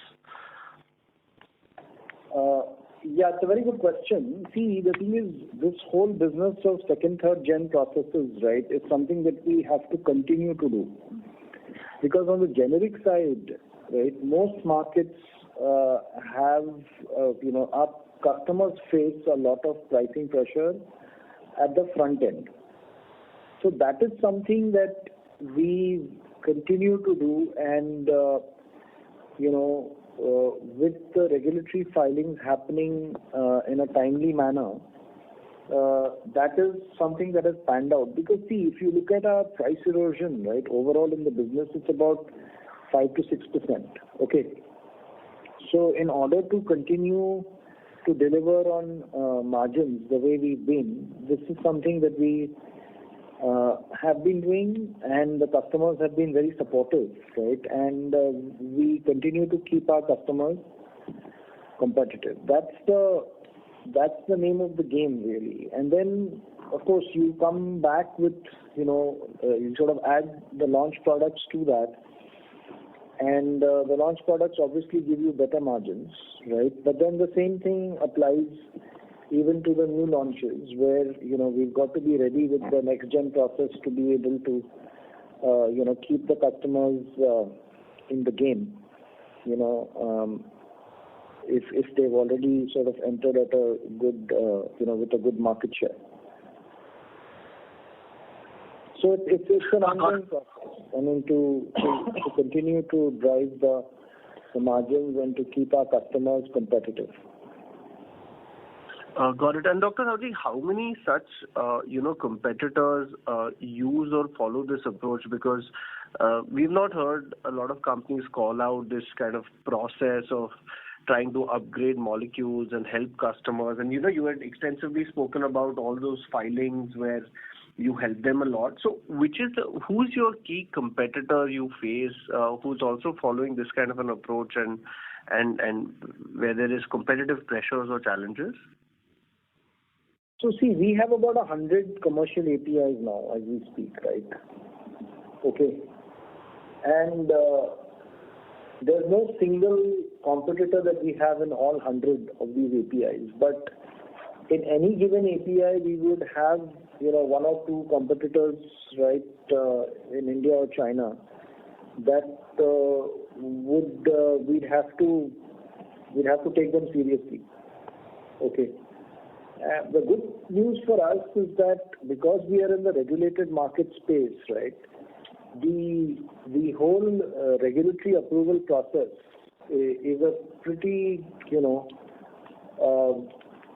Speaker 3: Yeah, it's a very good question. See, the thing is, this whole business of second, third gen processes, right, is something that we have to continue to do. Because on the generic side, right, most markets have, our customers face a lot of pricing pressure at the front end. So that is something that we continue to do, and with the regulatory filings happening in a timely manner, that is something that has panned out. Because see, if you look at our price erosion, right, overall in the business, it's about 5 to 6%. Okay. So in order to continue to deliver on margins the way we've been, this is something that we have been doing, and the customers have been very supportive, right? And we continue to keep our customers competitive. That's the name of the game, really. And then, of course, you come back with, you sort of add the launch products to that. And the launch products obviously give you better margins, right? But then the same thing applies even to the new launches, where, we've got to be ready with the next gen process to be able to, keep the customers in the game, if they've already sort of entered at a good, with a good market share. So it's an ongoing process. I mean, to continue to drive the margins and to keep our customers competitive.
Speaker 13: Got it. And Dr. Raoji, how many such, competitors use or follow this approach? Because we've not heard a lot of companies call out this kind of process of trying to upgrade molecules and help customers. And, you had extensively spoken about all those filings where you help them a lot. So who's your key competitor you face, who's also following this kind of an approach and where there is competitive pressures or challenges?
Speaker 3: So see, we have about 100 commercial APIs now as we speak, right? Okay. And there's no single competitor that we have in all 100 of these APIs. But in any given API, we would have, one or two competitors, right, in India or China that we'd have to take them seriously. Okay. The good news for us is that because we are in the regulated market space, right, the whole regulatory approval process is a pretty,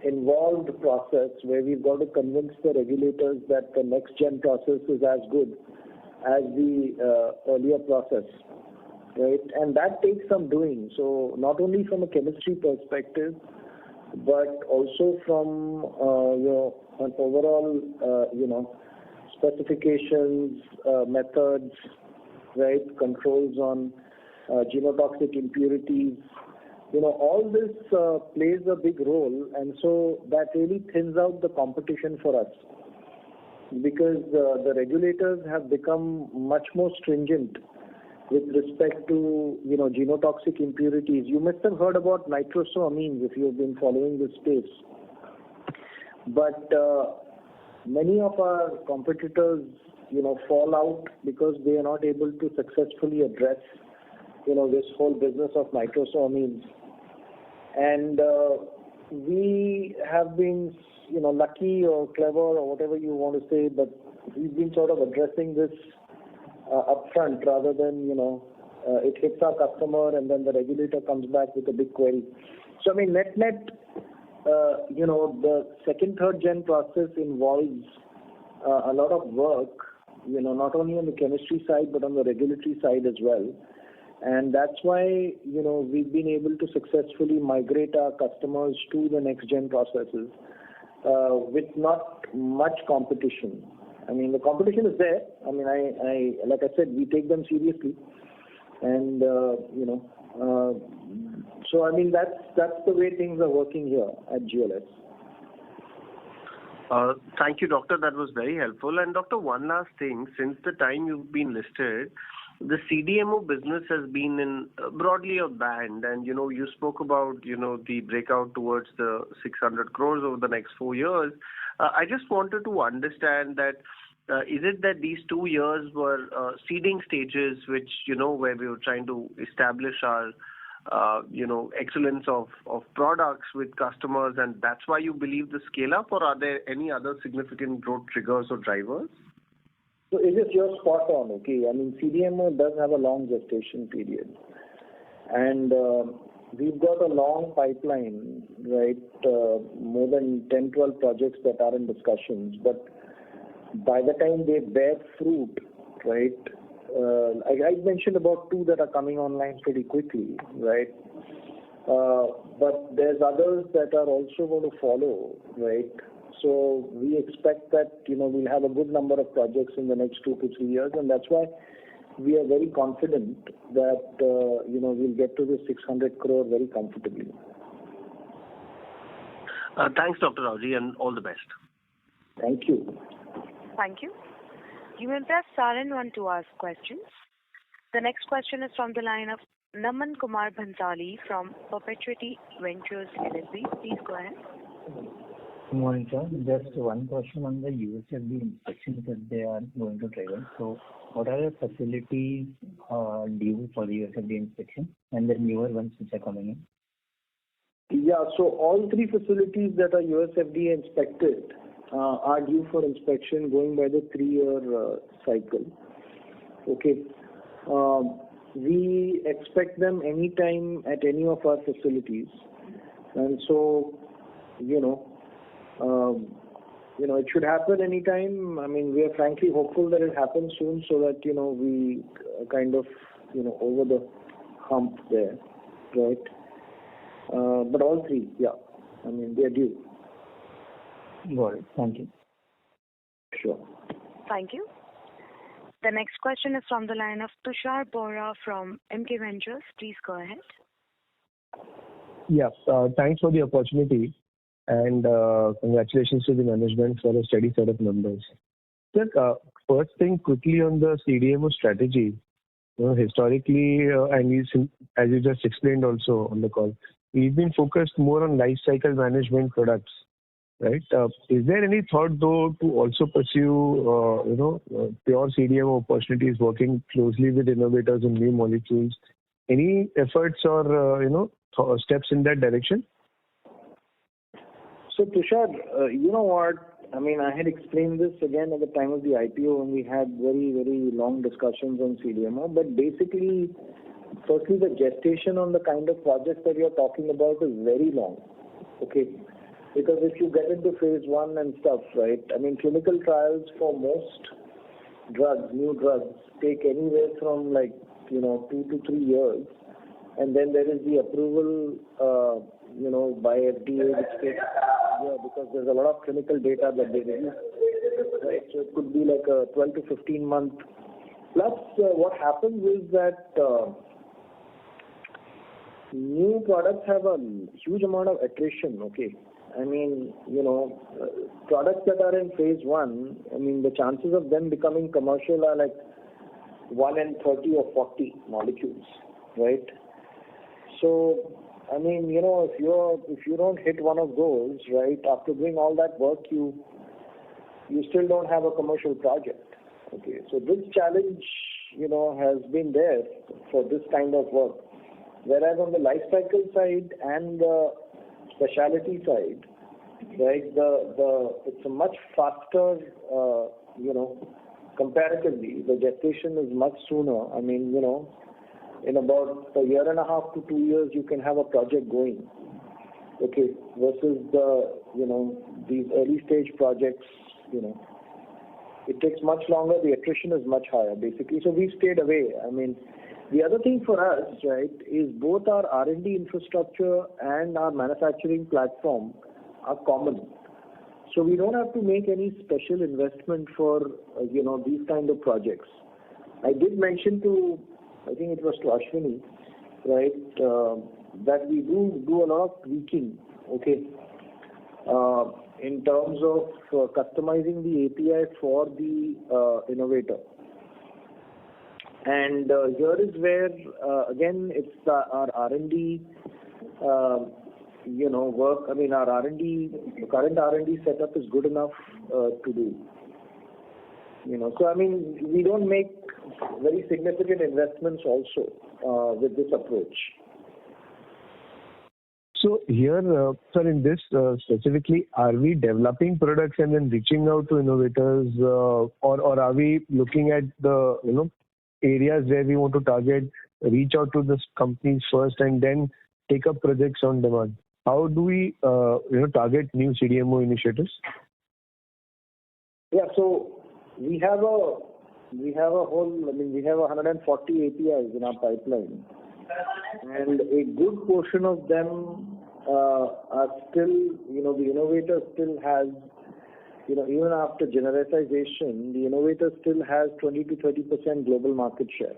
Speaker 3: involved process where we've got to convince the regulators that the next gen process is as good as the earlier process, right? And that takes some doing. So not only from a chemistry perspective, but also from an overall, specifications, methods, right, controls on genotoxic impurities. All this plays a big role, and so that really thins out the competition for us because the regulators have become much more stringent with respect to, genotoxic impurities. You must have heard about nitrosamines if you've been following this space. But many of our competitors, fall out because they are not able to successfully address, this whole business of nitrosamines. And we have been, lucky or clever or whatever you want to say, but we've been sort of addressing this upfront rather than, it hits our customer and then the regulator comes back with a big query. So, I mean, net, the second, third gen process involves a lot of work, not only on the chemistry side, but on the regulatory side as well. And that's why, we've been able to successfully migrate our customers to the next gen processes with not much competition. I mean, the competition is there. I mean, I like I said, we take them seriously. And, so, I mean, that's the way things are working here at GLS.
Speaker 13: Thank you, Doctor. That was very helpful. And, Doctor, one last thing. Since the time you've been listed, the CDMO business has been in broadly a band. And, you spoke about, the breakout towards the 600 crores over the next 4 years. I just wanted to understand that is it that these 2 years were seeding stages, which, where we were trying to establish our, excellence of products with customers, and that's why you believe the scale up, or are there any other significant growth triggers or drivers?
Speaker 3: So is it you're spot on, okay? I mean, CDMO does have a long gestation period. And we've got a long pipeline, right? More than 10, 12 projects that are in discussions. But by the time they bear fruit, right? I mentioned about 2 that are coming online pretty quickly, right? But there's others that are also going to follow, right? So we expect that, we'll have a good number of projects in the next 2 to 3 years. And that's why we are very confident that, we'll get to the 600 crore very comfortably.
Speaker 13: Thanks, Dr. Rawji, and all the best.
Speaker 3: Thank you.
Speaker 1: Thank you. You may press star and 1 to ask questions. The next question is from the line of Naman Kumar Bhansali from Perpetuity Ventures LLP. Please go ahead.
Speaker 14: Good morning, sir. Just one question on the USFDA inspections that they are going to trigger. So, what are the facilities due for the USFDA inspection and the newer ones which are coming in?
Speaker 3: Yeah, so all 3 facilities that are USFDA inspected are due for inspection going by the 3-year cycle. Okay. We expect them anytime at any of our facilities. And so, it should happen anytime. I mean, we are frankly hopeful that it happens soon so that, we kind of, over the hump there, right? But all 3, yeah. I mean, they are due.
Speaker 14: Got it. Thank you.
Speaker 3: Sure.
Speaker 1: Thank you. The next question is from the line of Tushar Bora from MK Ventures. Please go ahead.
Speaker 15: Yeah, thanks for the opportunity and congratulations to the management for a steady set of numbers. Sir, first thing quickly on the CDMO strategy. Historically, as you just explained also on the call, we've been focused more on life cycle management products, right? Is there any thought though to also pursue, pure CDMO opportunities, working closely with innovators on new molecules? Any efforts or steps in that direction?
Speaker 3: So Tushar, you know what? I mean, I had explained this again at the time of the IPO when we had very, very long discussions on CDMO. But basically, firstly, the gestation on the kind of projects that you're talking about is very long. Okay. Because if you get into phase 1 and stuff, right? I mean, clinical trials for most drugs, new drugs, take anywhere from 2 to 3 years. And then there is the approval, by FDA, which takes because there's a lot of clinical data that they release, right? So it could be like a 12 to 15 month. Plus, what happens is that new products have a huge amount of attrition, okay? I mean, products that are in phase 1, I mean, the chances of them becoming commercial are like 1 in 30 or 40 molecules, right? So, I mean, if you don't hit one of those, right, after doing all that work, you still don't have a commercial project. Okay, so this challenge, has been there for this kind of work. Whereas on the life cycle side and the specialty side, right, it's a much faster, comparatively, the gestation is much sooner. I mean, in about a year and a half to 2 years, you can have a project going. Okay, versus these early stage projects, it takes much longer. The attrition is much higher, basically. So we stayed away. I mean, the other thing for us, right, is both our R&D infrastructure and our manufacturing platform are common. So we don't have to make any special investment for, these kind of projects. I did mention I think it was to Ashwini, right, that we do a lot of tweaking, okay, in terms of customizing the API for the innovator. And here is where, again, it's our R&D, work. I mean, our current R&D setup is good enough to do. So, I mean, we don't make very significant investments also with this approach.
Speaker 15: So here, sir, in this specifically, are we developing products and then reaching out to innovators, or are we looking at the areas where we want to target, reach out to the companies first, and then take up projects on demand? How do we target new CDMO initiatives?
Speaker 3: Yeah, so we have a whole. I mean, we have 140 APIs in our pipeline, and a good portion of them are still, the innovator still has, even after genericization, the innovator still has 20 to 30% global market share.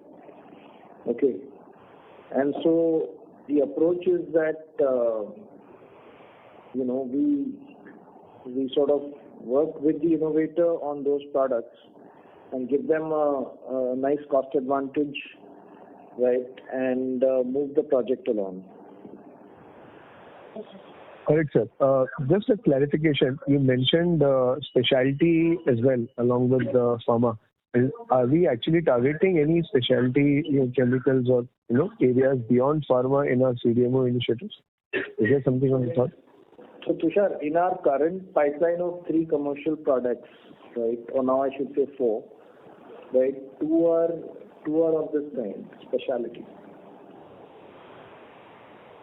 Speaker 3: Okay, and so the approach is that we sort of work with the innovator on those products and give them a nice cost advantage, right, and move the project along.
Speaker 15: Correct, sir. Just a clarification. You mentioned specialty as well, along with the pharma. Are we actually targeting any specialty chemicals or areas beyond pharma in our CDMO initiatives? Is there something on the thought?
Speaker 3: So Tushar, in our current pipeline of 3 commercial products, right, or now I should say 4, right, two are of this kind, specialty.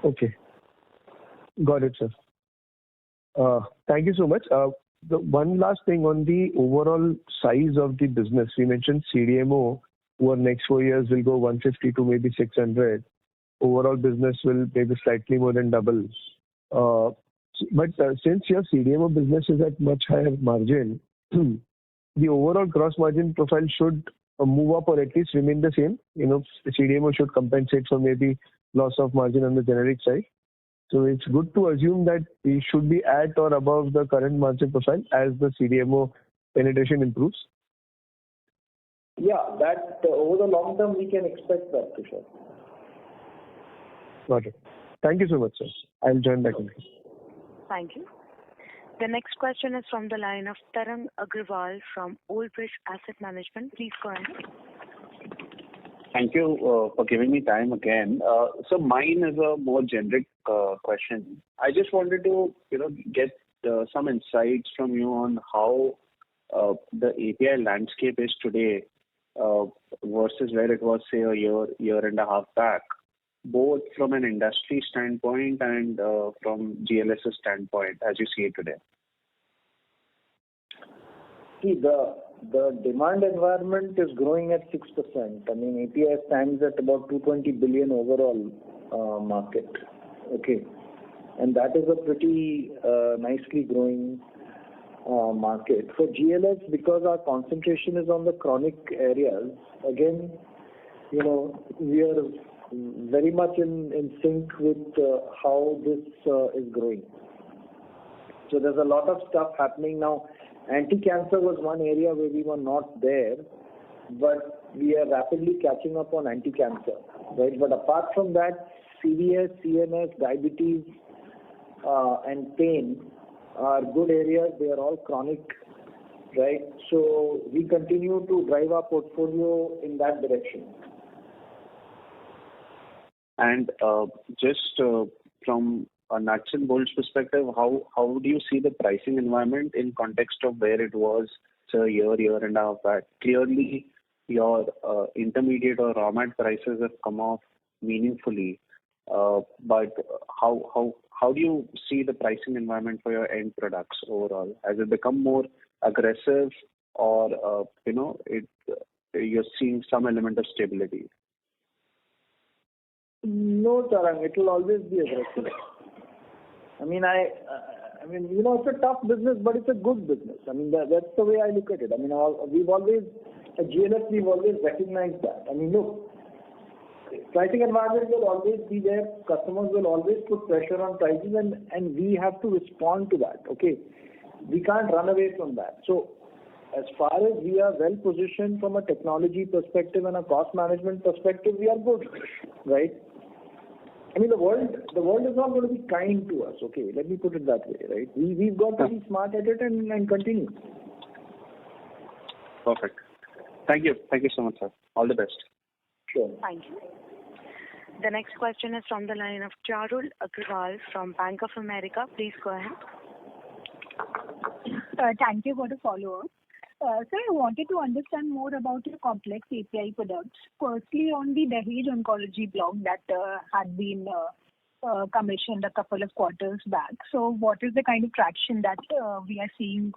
Speaker 15: Okay. Got it, sir. Thank you so much. The one last thing on the overall size of the business. We mentioned CDMO over next 4 years will go 150 to maybe 600. Overall business will maybe slightly more than double. But since your CDMO business is at much higher margin, the overall gross margin profile should move up or at least remain the same. The CDMO should compensate for maybe loss of margin on the generic side. So it's good to assume that we should be at or above the current margin profile as the CDMO penetration improves.
Speaker 3: Yeah, that over the long term we can expect that, Tushar.
Speaker 15: Got it. Thank you so much, sir. I'll join back in.
Speaker 1: Thank you. The next question is from the line of Tarang Agrawal from Old Bridge Asset Management. Please go ahead.
Speaker 5: Thank you for giving me time again. So mine is a more generic question. I just wanted to, get some insights from you on how the API landscape is today versus where it was, say, a year and a half back, both from an industry standpoint and from GLS's standpoint, as you see it today.
Speaker 3: See, the demand environment is growing at 6%. I mean, API stands at about 220 billion overall market. Okay. And that is a pretty nicely growing market. For GLS, because our concentration is on the chronic areas, again, we are very much in sync with how this is growing. So there's a lot of stuff happening now. Anti-cancer was one area where we were not there, but we are rapidly catching up on anti-cancer, right? But apart from that, CVS, CNS, diabetes, and pain are good areas. They are all chronic, right? So we continue to drive our portfolio in that direction. And
Speaker 5: just from a nuts and bolts perspective, how do you see the pricing environment in context of where it was, say, a year and a half back? Clearly, your intermediate or raw mat prices have come off meaningfully. But how do you see the pricing environment for your end products overall? Has it become more aggressive, or you're seeing some element of stability?
Speaker 3: No, Tarang, it will always be aggressive. I mean, it's a tough business, but it's a good business. I mean, that's the way I look at it. I mean, at GLS, we've always recognized that. I mean, look, pricing environment will always be there. Customers will always put pressure on prices, and we have to respond to that. Okay, we can't run away from that. So, as far as we are well positioned from a technology perspective and a cost management perspective, we are good, right? I mean, the world is not going to be kind to us. Okay, let me put it that way, right? We've got to be smart at it and continue.
Speaker 5: Perfect. Thank you so much, sir. All the best.
Speaker 3: Sure.
Speaker 1: Thank you. The next question is from the line of Charul Agrawal from Bank of America. Please go ahead.
Speaker 6: Thank you for the follow-up. Sir, I wanted to understand more about your complex API products. Firstly, on the Dahej oncology block that had been commissioned a couple of quarters back. So what is the kind of traction that we are seeing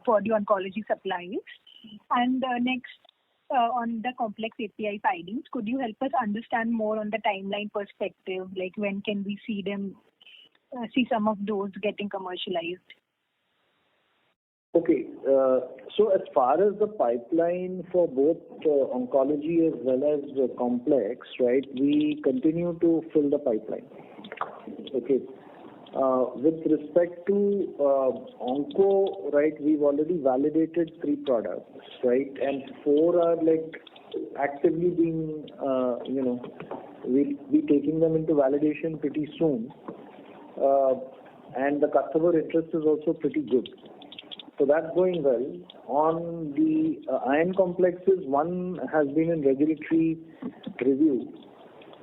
Speaker 6: for the oncology supplies? And next, on the complex API filings, could you help us understand more on the timeline perspective? Like when can we see some of those getting commercialized?
Speaker 3: Okay, so as far as the pipeline for both oncology as well as complex, right, we continue to fill the pipeline. Okay. With respect to onco, right, we've already validated 3 products, right, and 4 are actively being, we'll be taking them into validation pretty soon, and the customer interest is also pretty good. So that's going well. On the iron complexes, one has been in regulatory review.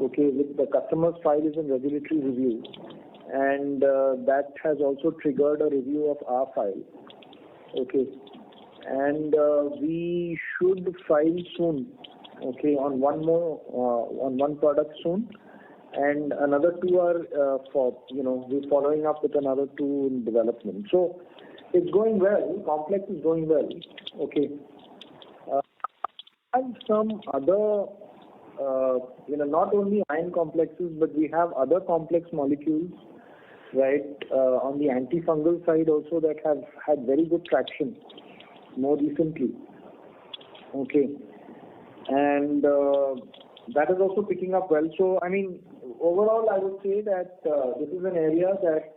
Speaker 3: Okay, with the customer's file is in regulatory review, and that has also triggered a review of our file. Okay, and we should file soon. Okay, on one product soon, and another 2 are we're following up with another 2 in development. So it's going well. Complex is going well. Okay. And some other, not only iron complexes, but we have other complex molecules, right, on the antifungal side also that have had very good traction. more recently. Okay. And that is also picking up well. So, I mean, overall, I would say that this is an area that,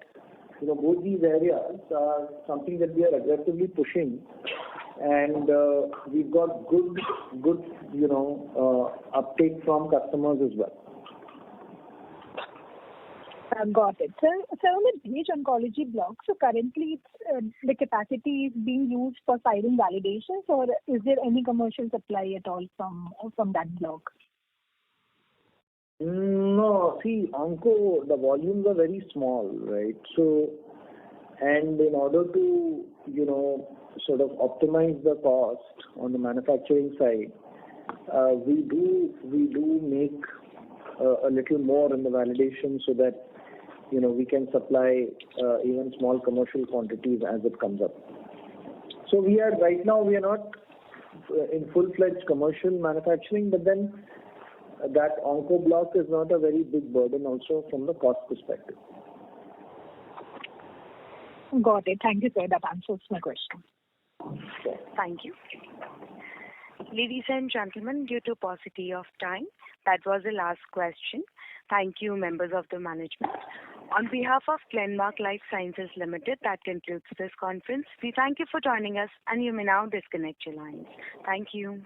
Speaker 3: both these areas are something that we are aggressively pushing. And we've got good, uptake from customers as well.
Speaker 6: Got it. So on the Dahej oncology block, so currently the capacity is being used for filing validations, or is there any commercial supply at all from that block?
Speaker 3: No, see, onco, the volumes are very small, right? So, and in order to, sort of optimize the cost on the manufacturing side, we do make a little more in the validation so that we can supply even small commercial quantities as it comes up. So we are not in full-fledged commercial manufacturing, but then that onco block is not a very big burden also from the cost perspective.
Speaker 6: Got it. Thank you, sir. That answers my question.
Speaker 1: Thank you. Ladies and gentlemen, due to paucity of time, that was the last question. Thank you, members of the management. On behalf of Glenmark Life Sciences Limited, that concludes this conference. We thank you for joining us, and you may now disconnect your lines. Thank you.